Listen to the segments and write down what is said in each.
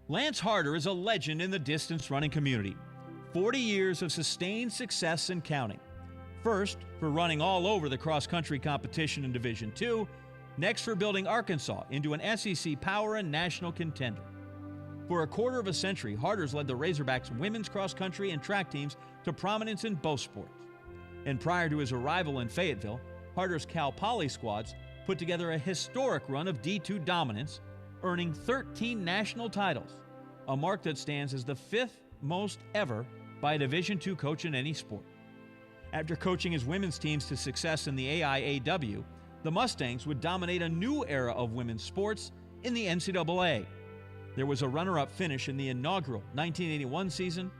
Lance Harter is a legend in the distance running community. 40 years of sustained success and counting. First, for running all over the cross-country competition in Division II. Next, for building Arkansas into an SEC power and national contender. For a quarter of a century, Harter's led the Razorbacks' women's cross-country and track teams to prominence in both sports. And prior to his arrival in Fayetteville, Harter's Cal Poly squads put together a historic run of D2 dominance, earning 13 national titles, a mark that stands as the 5th most ever by a Division II coach in any sport. After coaching his women's teams to success in the AIAW, the Mustangs would dominate a new era of women's sports in the NCAA. There was a runner-up finish in the inaugural 1981 season,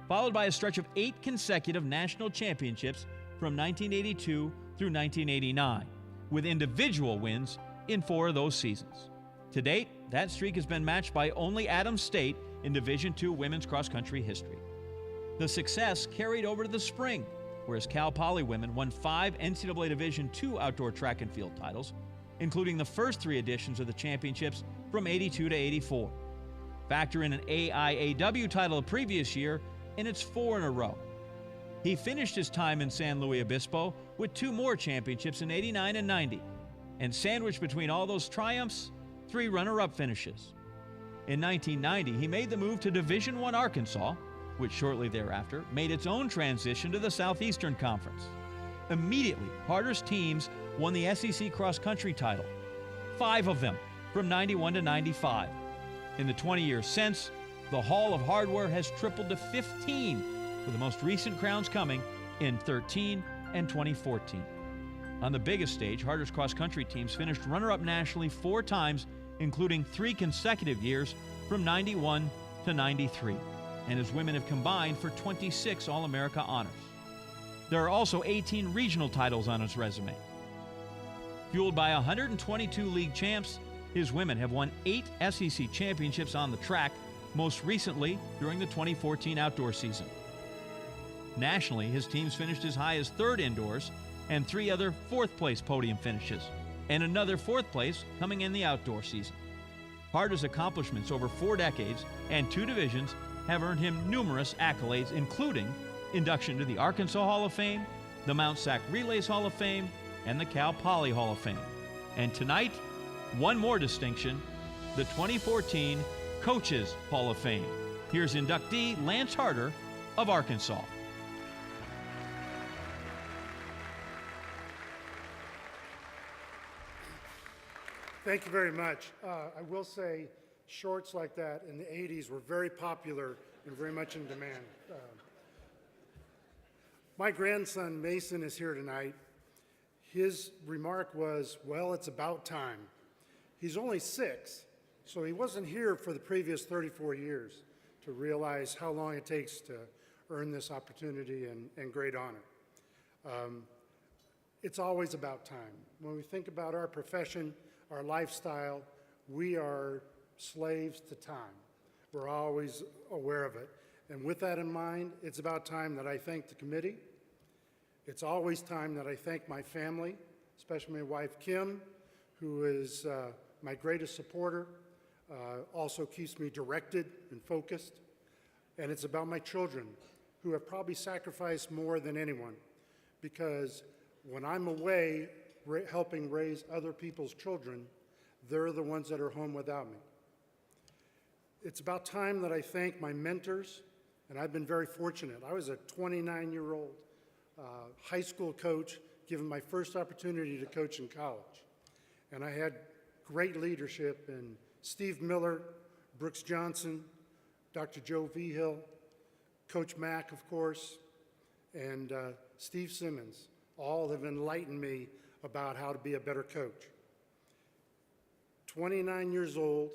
followed by a stretch of 8 consecutive national championships from 1982 through 1989, with individual wins in 4 of those seasons. To date, that streak has been matched by only Adams State in Division II women's cross-country history. The success carried over to the spring, whereas Cal Poly women won 5 NCAA Division II outdoor track and field titles, including the first 3 editions of the championships from '82 to '84. Factor in an AIAW title the previous year, and it's 4 in a row. He finished his time in San Luis Obispo with 2 more championships in '89 and '90, and sandwiched between all those triumphs, 3 runner-up finishes. In 1990, he made the move to Division I Arkansas, which shortly thereafter made its own transition to the Southeastern Conference. Immediately, Harter's teams won the SEC cross-country title, 5 of them from '91 to '95. In the 20 years since, the Hall of Hardware has tripled to 15, with the most recent crowns coming in 13 and 2014. On the biggest stage, Harter's cross-country teams finished runner-up nationally 4 times, including 3 consecutive years from '91 to '93. And his women have combined for 26 All-America honors. There are also 18 regional titles on his resume. Fueled by 122 league champs, his women have won 8 SEC championships on the track, most recently during the 2014 outdoor season. Nationally, his teams finished as high as 3rd indoors and 3 other 4th-place podium finishes, and another 4th place coming in the outdoor season. Harter's accomplishments over 4 decades and 2 divisions have earned him numerous accolades, including induction to the Arkansas Hall of Fame, the Mount Sac Relays Hall of Fame, and the Cal Poly Hall of Fame. And tonight, one more distinction, the 2014 Coaches Hall of Fame. Here's inductee Lance Harter of Arkansas. Thank you very much. I will say shorts like that in the 80s were very popular and very much in demand. My grandson Mason is here tonight. His remark was, well, it's about time. He's only 6, so he wasn't here for the previous 34 years to realize how long it takes to earn this opportunity and great honor. It's always about time. When we think about our profession, our lifestyle, we are slaves to time. We're always aware of it. And with that in mind, it's about time that I thank the committee. It's always time that I thank my family, especially my wife, Kim, who is my greatest supporter, also keeps me directed and focused. And it's about my children, who have probably sacrificed more than anyone, because when I'm away helping raise other people's children, they're the ones that are home without me. It's about time that I thank my mentors, and I've been very fortunate. I was a 29-year-old high school coach, given my first opportunity to coach in college. And I had great leadership in Steve Miller, Brooks Johnson, Dr. Joe Vigil, Coach Mack, of course, and Steve Simmons. All have enlightened me about how to be a better coach. 29 years old,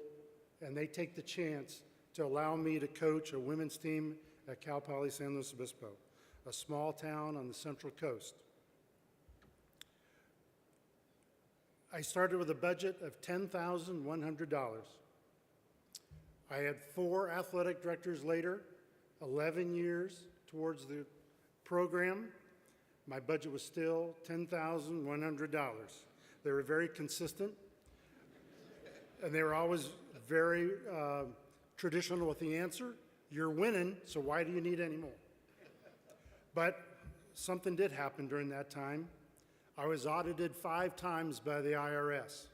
and they take the chance to allow me to coach a women's team at Cal Poly San Luis Obispo, a small town on the Central Coast. I started with a budget of $10,100. I had 4 athletic directors later, 11 years towards the program. My budget was still $10,100. They were very consistent, and they were always very traditional with the answer. You're winning, so why do you need any more? But something did happen during that time. I was audited 5 times by the IRS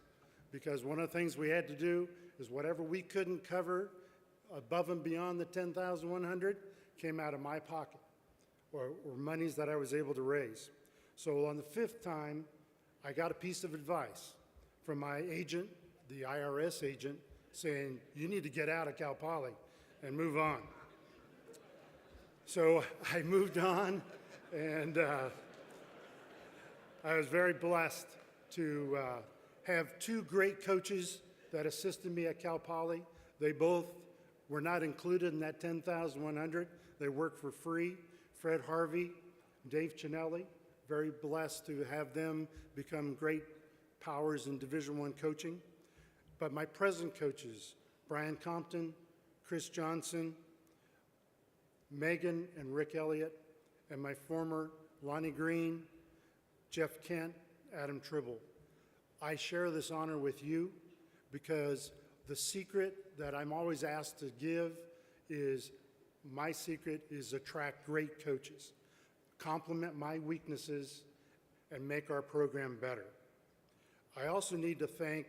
because one of the things we had to do is whatever we couldn't cover above and beyond the $10,100 came out of my pocket or monies that I was able to raise. So on the 5th time, I got a piece of advice from my agent, the IRS agent, saying, you need to get out of Cal Poly and move on. So I moved on, and I was very blessed to have 2 great coaches that assisted me at Cal Poly. They both were not included in that $10,100. They worked for free. Fred Harvey, Dave Chinelli, very blessed to have them become great powers in Division I coaching. But my present coaches, Brian Compton, Chris Johnson, Megan and Rick Elliott, and my former Lonnie Green, Jeff Kent, Adam Tribble. I share this honor with you because the secret that I'm always asked to give is, my secret is attract great coaches, complement my weaknesses, and make our program better. I also need to thank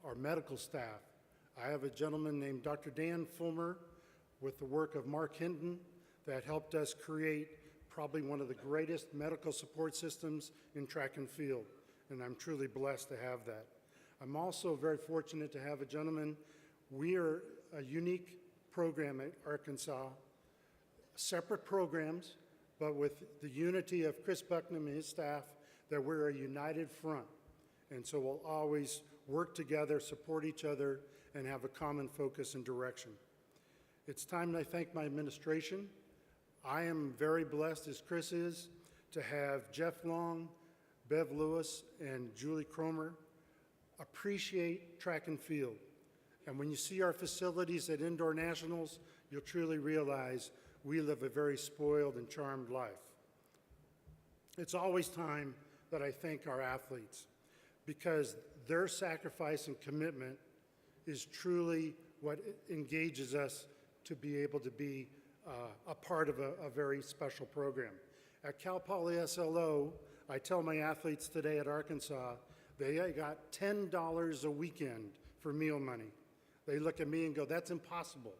our medical staff. I have a gentleman named Dr. Dan Fulmer with the work of Mark Hinton that helped us create probably one of the greatest medical support systems in track and field, and I'm truly blessed to have that. I'm also very fortunate to have a gentleman. We are a unique program at Arkansas, separate programs, but with the unity of Chris Bucknam and his staff, that we're a united front. And so we'll always work together, support each other, and have a common focus and direction. It's time I thank my administration. I am very blessed, as Chris is, to have Jeff Long, Bev Lewis, and Julie Cromer appreciate track and field. And when you see our facilities at Indoor Nationals, you'll truly realize we live a very spoiled and charmed life. It's always time that I thank our athletes because their sacrifice and commitment is truly what engages us to be able to be a part of a very special program. At Cal Poly SLO, I tell my athletes today at Arkansas, they got $10 a weekend for meal money. They look at me and go, that's impossible.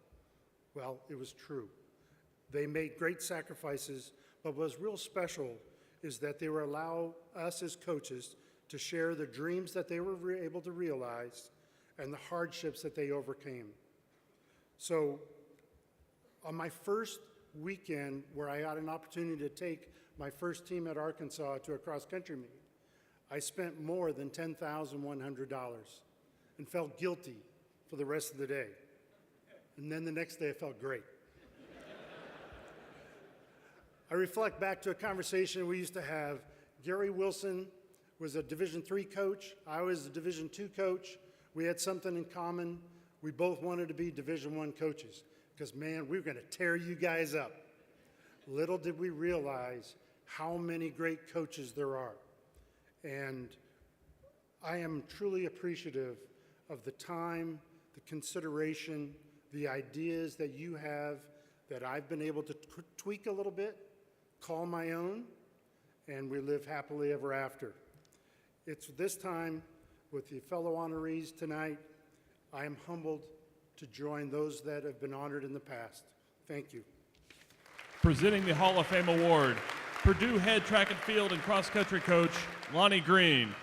Well, it was true. They made great sacrifices, but what's real special is that they were allow us as coaches to share the dreams that they were able to realize and the hardships that they overcame. So on my first weekend where I had an opportunity to take my first team at Arkansas to a cross-country meet, I spent more than $10,100 and felt guilty for the rest of the day. And then the next day I felt great. I reflect back to a conversation we used to have. Gary Wilson was a Division III coach. I was a Division II coach. We had something in common. We both wanted to be Division I coaches because, man, we were going to tear you guys up. Little did we realize how many great coaches there are. And I am truly appreciative of the time, the consideration, the ideas that you have that I've been able to tweak a little bit, call my own, and we live happily ever after. It's this time with the fellow honorees tonight, I am humbled to join those that have been honored in the past. Thank you. Presenting the Hall of Fame Award, Purdue head track and field and cross-country coach, Lonnie Green.